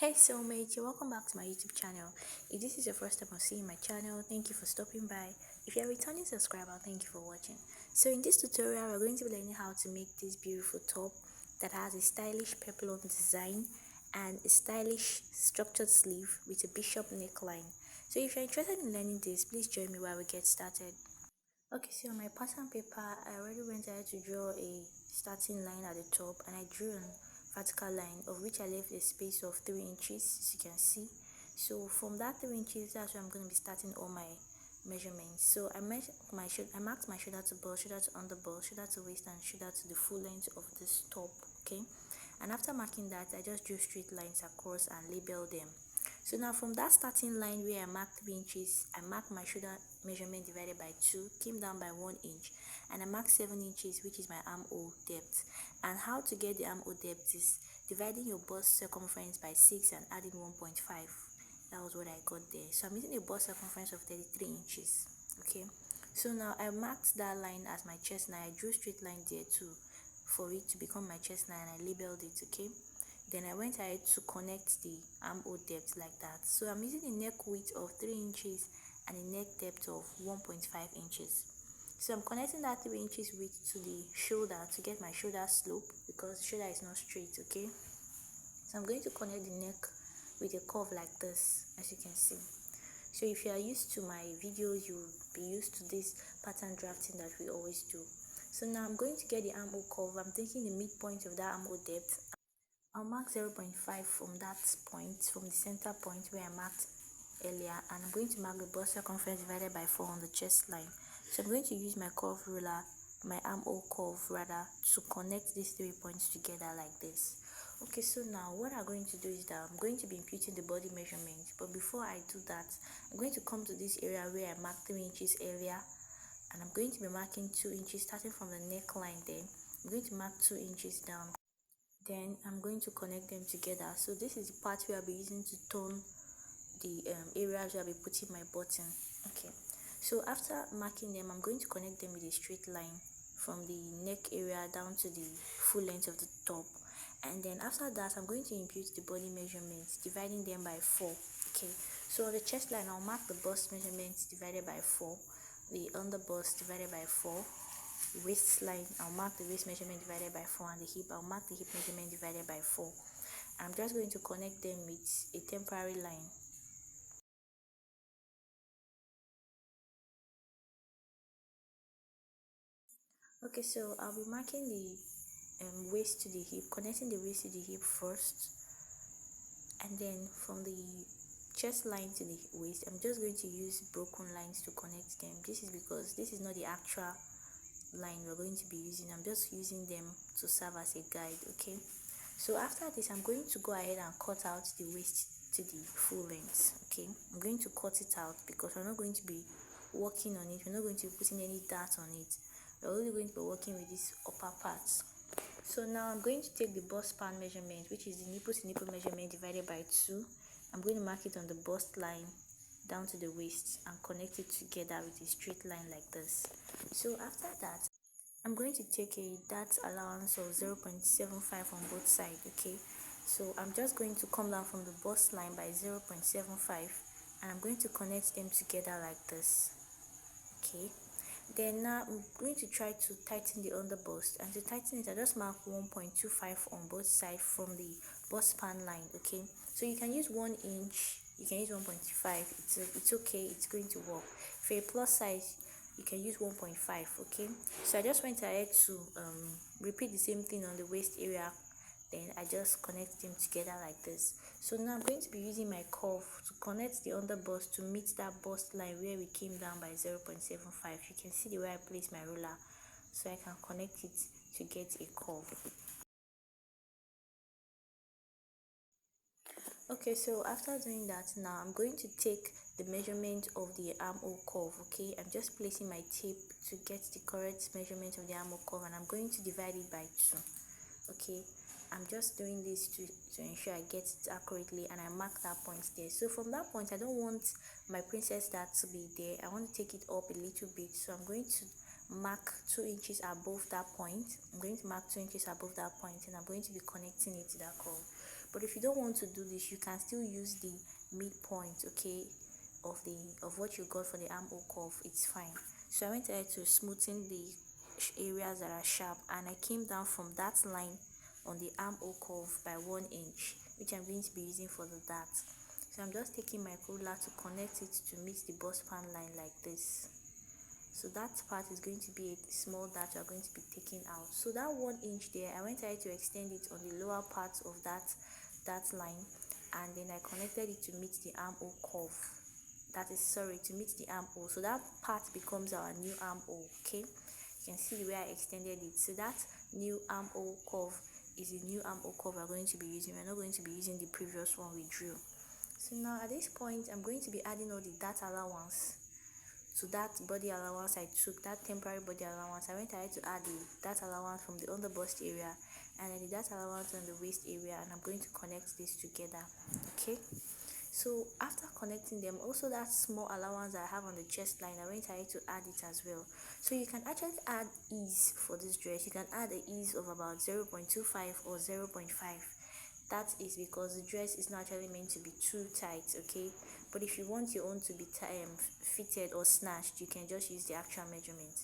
Hey soulmate, welcome back to my YouTube channel. If this is your first time of seeing my channel, thank you for stopping by. If you're a returning subscriber, thank you for watching. So in this tutorial, we're going to be learning how to make this beautiful top that has a stylish peplum design and a stylish structured sleeve with a bishop neckline. So if you're interested in learning this, please join me while we get started. Okay, so on my pattern paper, I already went ahead to draw a starting line at the top, and I drew a vertical line of which I left a space of 3 inches, as you can see. So from that 3 inches, that's where I'm going to be starting all my measurements. So I marked my shoulder to bust, shoulder to under bust, shoulder to waist, and shoulder to the full length of this top. Okay, and after marking that, I just drew straight lines across and labeled them. So now from that starting line where I marked 3 inches, I marked my shoulder measurement divided by 2, came down by 1 inch, and I marked 7 inches, which is my armhole depth. And how to get the armhole depth is dividing your bust circumference by 6 and adding 1.5. That was what I got there. So I'm using a bust circumference of 33 inches. Okay, so now I marked that line as my chest line. I drew straight line there too for it to become my chest line, and I labeled it. Okay, then I went ahead to connect the armhole depth like that. So I'm using a neck width of 3 inches and a neck depth of 1.5 inches. So I'm connecting that 3 inches width to the shoulder to get my shoulder slope, because the shoulder is not straight. Okay, so I'm going to connect the neck with a curve like this, as you can see. So if you are used to my videos, you'll be used to this pattern drafting that we always do. So now I'm going to get the armhole curve. I'm taking the midpoint of that armhole depth. I'll mark 0.5 from that point, from the center point where I marked earlier, and I'm going to mark the bust circumference divided by 4 on the chest line. So I'm going to use my curve ruler, my armhole curve rather, to connect these 3 points together like this. Okay, so now what I'm going to do is that I'm going to be imputing the body measurement, but before I do that, I'm going to come to this area where I marked 3 inches earlier, and I'm going to be marking 2 inches starting from the neckline. Then I'm going to mark 2 inches down. Then I'm going to connect them together. So this is the part where I'll be using to tone the areas where I'll be putting my button. Okay, so after marking them, I'm going to connect them with a straight line from the neck area down to the full length of the top. And then after that, I'm going to impute the body measurements, dividing them by 4. Okay, so on the chest line, I'll mark the bust measurements divided by 4, the under bust divided by 4, waistline, I'll mark the waist measurement divided by 4, and the hip, I'll mark the hip measurement divided by 4. I'm just going to connect them with a temporary line. Okay, so I'll be marking the waist to the hip, connecting the waist to the hip first, and then from the chest line to the waist, I'm just going to use broken lines to connect them. This is because this is not the actual line we're going to be using. I'm just using them to serve as a guide. Okay, so after this, I'm going to go ahead and cut out the waist to the full length. Okay, I'm going to cut it out because we're not going to be working on it. We're not going to be putting any dart on it. We're only going to be working with this upper parts. So now I'm going to take the bust span measurement, which is the nipple to nipple measurement divided by 2. I'm going to mark it on the bust line down to the waist and connect it together with a straight line like this. So after that, I'm going to take a dart allowance of 0.75 on both sides. Okay, so I'm just going to come down from the bust line by 0.75, and I'm going to connect them together like this. Okay, then now I'm going to try to tighten the under bust, and to tighten it, I just mark 1.25 on both sides from the bust span line. Okay, so you can use 1 inch, you can use 1.5. It's okay, it's going to work. For a plus size, you can use 1.5. Okay, so I just went ahead to repeat the same thing on the waist area. Then I just connect them together like this. So now I'm going to be using my curve to connect the under bust to meet that bust line where we came down by 0.75. You can see the way I place my ruler, so I can connect it to get a curve. Okay, so after doing that, now I'm going to take the measurement of the armhole curve. Okay, I'm just placing my tape to get the correct measurement of the armhole curve, and I'm going to divide it by 2. Okay, I'm just doing this to ensure I get it accurately, and I mark that point there. So from that point, I don't want my princess dart to be there. I want to take it up a little bit, so I'm going to mark 2 inches above that point. I'm going to mark 2 inches above that point, and I'm going to be connecting it to that curve. But if you don't want to do this, you can still use the midpoint, okay, of what you got for the armhole curve. It's fine. So I went ahead to smoothen the areas that are sharp, and I came down from that line on the armhole curve by 1 inch, which I'm going to be using for the dart. So I'm just taking my ruler to connect it to meet the bust pan line like this. So that part is going to be a small dart you are going to be taking out. So that 1 inch there, I went ahead to extend it on the lower part of that line, and then I connected it to meet the armhole curve. To meet the armhole. So that part becomes our new armhole. Okay, you can see where I extended it. So that new armhole curve is the new armhole curve we're going to be using. We're not going to be using the previous one we drew. So now at this point, I'm going to be adding all the dart allowance to that body allowance I took, that temporary body allowance. I went ahead to add the dart allowance from the underbust area and then the dart allowance on the waist area, and I'm going to connect this together. Okay, so after connecting them, also that small allowance I have on the chest line, I went ahead to add it as well. So you can actually add ease for this dress. You can add an ease of about 0.25 or 0.5. That is because the dress is not actually meant to be too tight, okay? But if you want your own to be fitted or snatched, you can just use the actual measurement.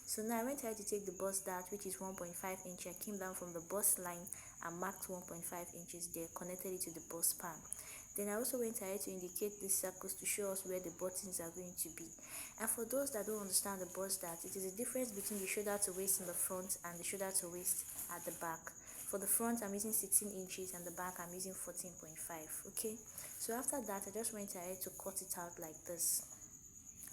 So now I went ahead to take the bust dart, which is 1.5 inch. I came down from the bust line and marked 1.5 inches there, connected it to the bust pan. Then I also went ahead to indicate these circles to show us where the buttons are going to be. And for those that don't understand the bust dart, it is a difference between the shoulder to waist in the front and the shoulder to waist at the back. For the front, I'm using 16 inches, and the back, I'm using 14.5. Okay, so after that, I just went ahead to cut it out like this.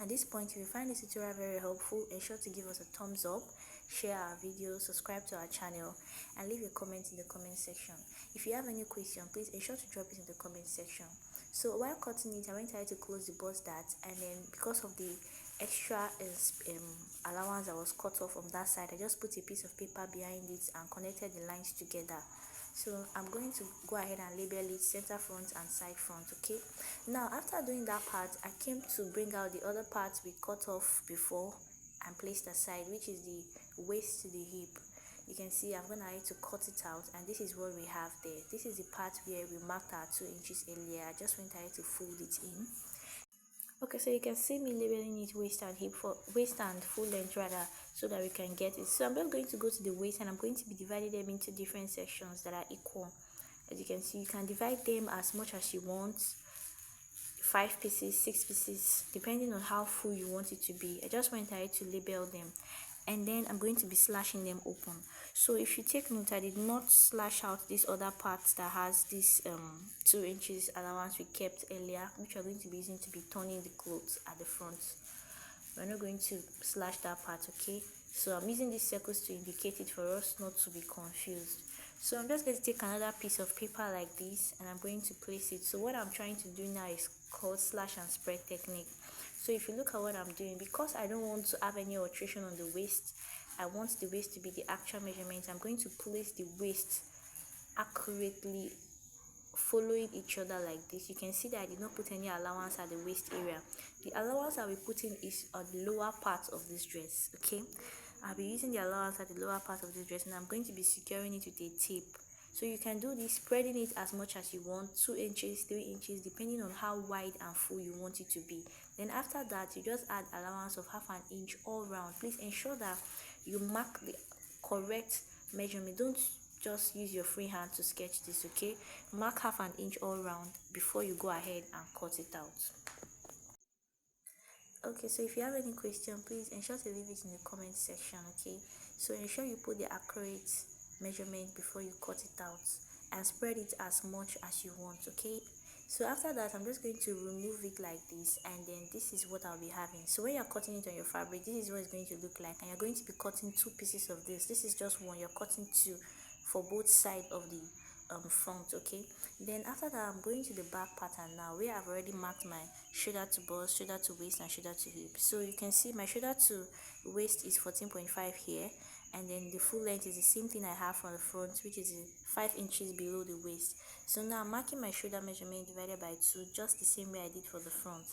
At this point, if you find this tutorial very helpful, ensure to give us a thumbs up, share our video, subscribe to our channel, and leave a comment in the comment section. If you have any question, please ensure to drop it in the comment section. So while cutting it, I went ahead to close the bust dart, and then because of the extra allowance that was cut off from that side, I just put a piece of paper behind it and connected the lines together. So I'm going to go ahead and label it center front and side front. Okay, now after doing that part, I came to bring out the other parts we cut off before and placed aside, which is the waist to the hip. You can see I'm going to cut it out, and this is what we have there. This is the part where we marked our 2 inches earlier. I just went ahead to fold it in. Okay, so you can see me labeling it waist and hip, for waist and full length rather, so that we can get it. So I'm just going to go to the waist, and I'm going to be dividing them into different sections that are equal. As you can see, you can divide them as much as you want, 5 pieces, 6 pieces, depending on how full you want it to be. I just went ahead to label them, and then I'm going to be slashing them open. So if you take note, I did not slash out this other part that has this 2 inches allowance we kept earlier, which we're going to be using to be turning the clothes at the front. We're not going to slash that part, okay? So I'm using these circles to indicate it for us not to be confused. So I'm just going to take another piece of paper like this, and I'm going to place it. So what I'm trying to do now is called slash and spread technique. So if you look at what I'm doing, because I don't want to have any alteration on the waist, I want the waist to be the actual measurement. I'm going to place the waist accurately following each other like this. You can see that I did not put any allowance at the waist area. The allowance I'll be putting is on the lower part of this dress. Okay, I'll be using the allowance at the lower part of this dress, and I'm going to be securing it with a tape. So you can do this, spreading it as much as you want, 2 inches, 3 inches, depending on how wide and full you want it to be. Then after that, you just add allowance of half an inch all round. Please ensure that you mark the correct measurement. Don't just use your free hand to sketch this, okay? Mark half an inch all round before you go ahead and cut it out. Okay, so if you have any question, please ensure to leave it in the comment section, okay? So ensure you put the accurate measurement before you cut it out, and spread it as much as you want, okay? So after that, I'm just going to remove it like this, and then this is what I'll be having. So when you're cutting it on your fabric, this is what it's going to look like, and you're going to be cutting 2 pieces of this. This is just one, you're cutting 2 for both sides of the front, okay? Then after that, I'm going to the back pattern now, where I've already marked my shoulder to bust, shoulder to waist, and shoulder to hip. So you can see my shoulder to waist is 14.5 here, and then the full length is the same thing I have from the front, which is 5 inches below the waist. So now I'm marking my shoulder measurement divided by 2, just the same way I did for the front.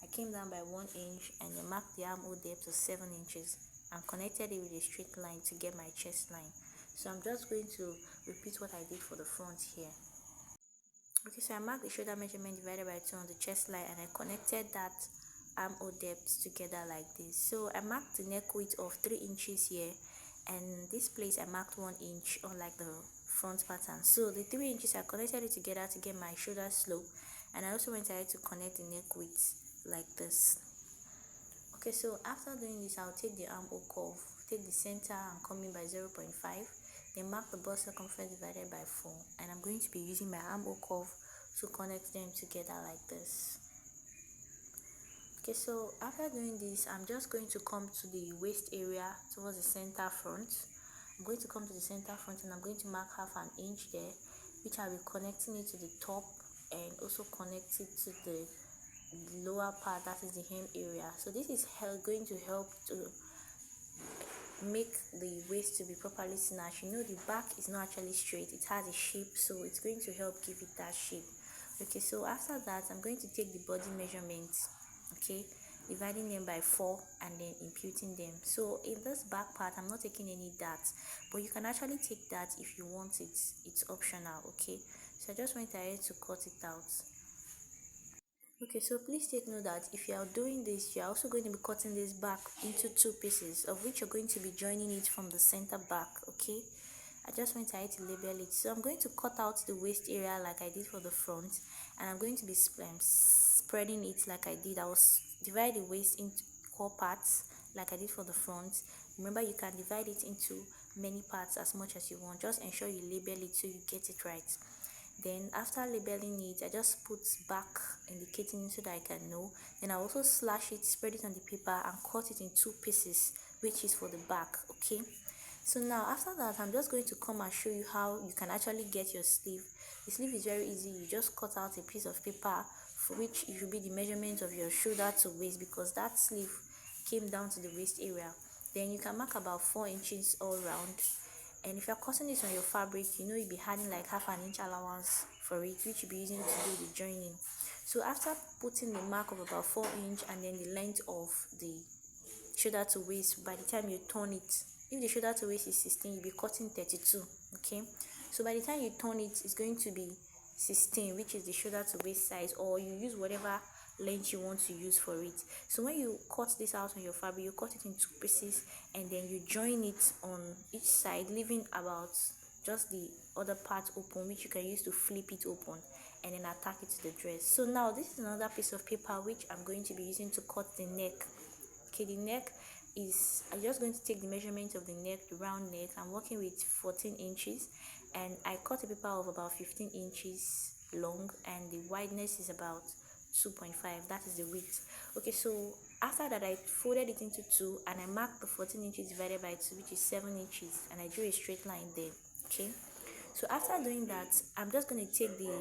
I came down by 1 inch and then marked the armhole depth of 7 inches and connected it with a straight line to get my chest line. So I'm just going to repeat what I did for the front here. Okay, so I marked the shoulder measurement divided by 2 on the chest line, and I connected that armhole depth together like this. So I marked the neck width of 3 inches here, and this place I marked 1 inch unlike the front pattern. So the 3 inches I connected it together to get my shoulder slope, and I also went ahead to connect the neck width like this. Okay, so after doing this, I'll take the armhole curve, take the center and come in by 0.5, then mark the bust circumference divided by 4, and I'm going to be using my armhole curve to connect them together like this. Okay, so after doing this, I'm just going to come to the waist area towards the center front. I'm going to come to the center front, and I'm going to mark half an inch there, which I'll be connecting it to the top and also connect it to the lower part, that is the hem area. So this is going to help to make the waist to be properly snatched. You know, the back is not actually straight, it has a shape, so it's going to help give it that shape. Okay, so after that, I'm going to take the body measurements, okay, dividing them by 4 and then imputing them. So in this back part, I'm not taking any darts, but you can actually take that if you want it. It's optional. Okay, so I just went ahead to cut it out. Okay, so please take note that if you are doing this, you are also going to be cutting this back into 2 pieces, of which you're going to be joining it from the center back. Okay, I just went ahead to label it. So I'm going to cut out the waist area like I did for the front, and I'm going to be spreading it like I did. I was divide the waist into equal parts like I did for the front. Remember, you can divide it into many parts as much as you want. Just ensure you label it so you get it right. Then after labeling it, I just put back indicating so that I can know. Then I also slash it, spread it on the paper, and cut it in 2 pieces, which is for the back. Okay, so now after that, I'm just going to come and show you how you can actually get your sleeve. The sleeve is very easy. You just cut out a piece of paper for which it will be the measurement of your shoulder to waist, because that sleeve came down to the waist area. Then you can mark about 4 inches all round, and if you're cutting this on your fabric, you know you'll be adding like half an inch allowance for it, which you'll be using to do the joining. So after putting the mark of about 4 inch and then the length of the shoulder to waist, by the time you turn it, if the shoulder to waist is 16, you'll be cutting 32. Okay, so by the time you turn it, it's going to be 16, which is the shoulder to waist size, or you use whatever length you want to use for it. So when you cut this out on your fabric, you cut it in 2 pieces, and then you join it on each side, leaving about just the other part open, which you can use to flip it open and then attach it to the dress. So now this is another piece of paper which I'm going to be using to cut the neck. Okay, the neck is, I'm just going to take the measurement of the neck, the round neck. I'm working with 14 inches, and I cut a paper of about 15 inches long, and the wideness is about 2.5, that is the width. Okay, so after that, I folded it into 2, and I marked the 14 inches divided by 2, which is 7 inches, and I drew a straight line there. Okay, so after doing that, I'm just going to take the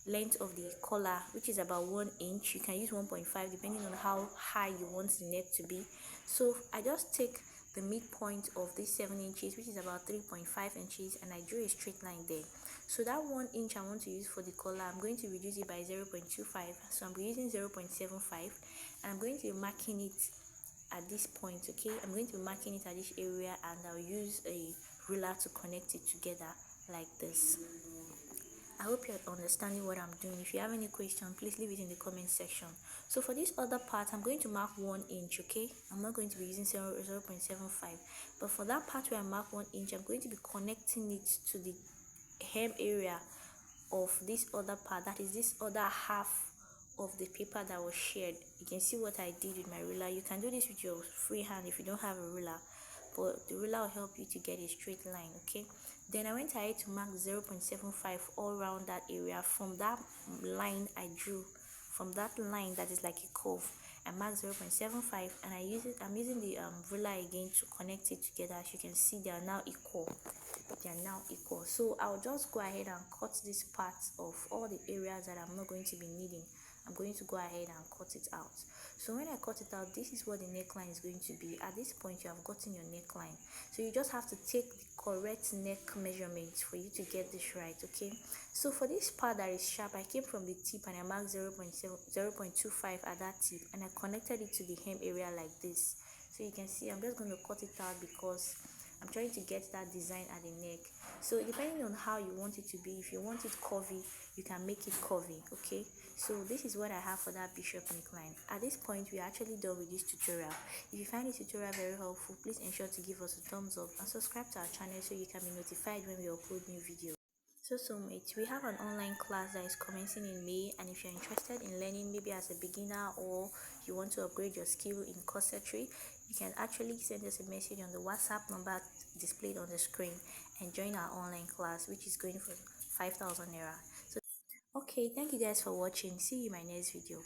length of the collar, which is about 1 inch. You can use 1.5 depending on how high you want the neck to be. So I just take the midpoint of this 7 inches, which is about 3.5 inches, and I drew a straight line there. So that 1 inch I want to use for the collar, I'm going to reduce it by 0.25, so I'm using 0.75, and I'm going to be marking it at this point. Okay, I'm going to be marking it at this area, and I'll use a ruler to connect it together like this. I hope you're understanding what I'm doing. If you have any question, please leave it in the comment section. So for this other part, I'm going to mark 1 inch. Okay, I'm not going to be using 0.75, but for that part where I mark 1 inch, I'm going to be connecting it to the hem area of this other part, that is this other half of the paper that was shared. You can see what I did with my ruler. You can do this with your free hand if you don't have a ruler, but the ruler will help you to get a straight line. Okay, then I went ahead to mark 0.75 all around that area. From that line I drew, from that line that is like a curve, I marked 0.75, and I'm using the ruler again to connect it together. As you can see, they are now equal. So I'll just go ahead and cut this part of all the areas that I'm not going to be needing. I'm going to go ahead and cut it out. So when I cut it out, this is what the neckline is going to be. At this point, you have gotten your neckline, so you just have to take the correct neck measurement for you to get this right. Okay, so for this part that is sharp, I came from the tip and I marked 0.25 at that tip, and I connected it to the hem area like this. So you can see I'm just going to cut it out because I'm trying to get that design at the neck. So depending on how you want it to be, if you want it curvy, you can make it curvy. Okay, so this is what I have for that bishop neckline. At this point, we are actually done with this tutorial. If you find this tutorial very helpful, please ensure to give us a thumbs up and subscribe to our channel so you can be notified when we upload new videos. So mates, we have an online class that is commencing in May, and if you're interested in learning maybe as a beginner, or you want to upgrade your skill in corsetry, you can actually send us a message on the WhatsApp number displayed on the screen and join our online class, which is going for 5,000 naira. So okay, thank you guys for watching. See you in my next video.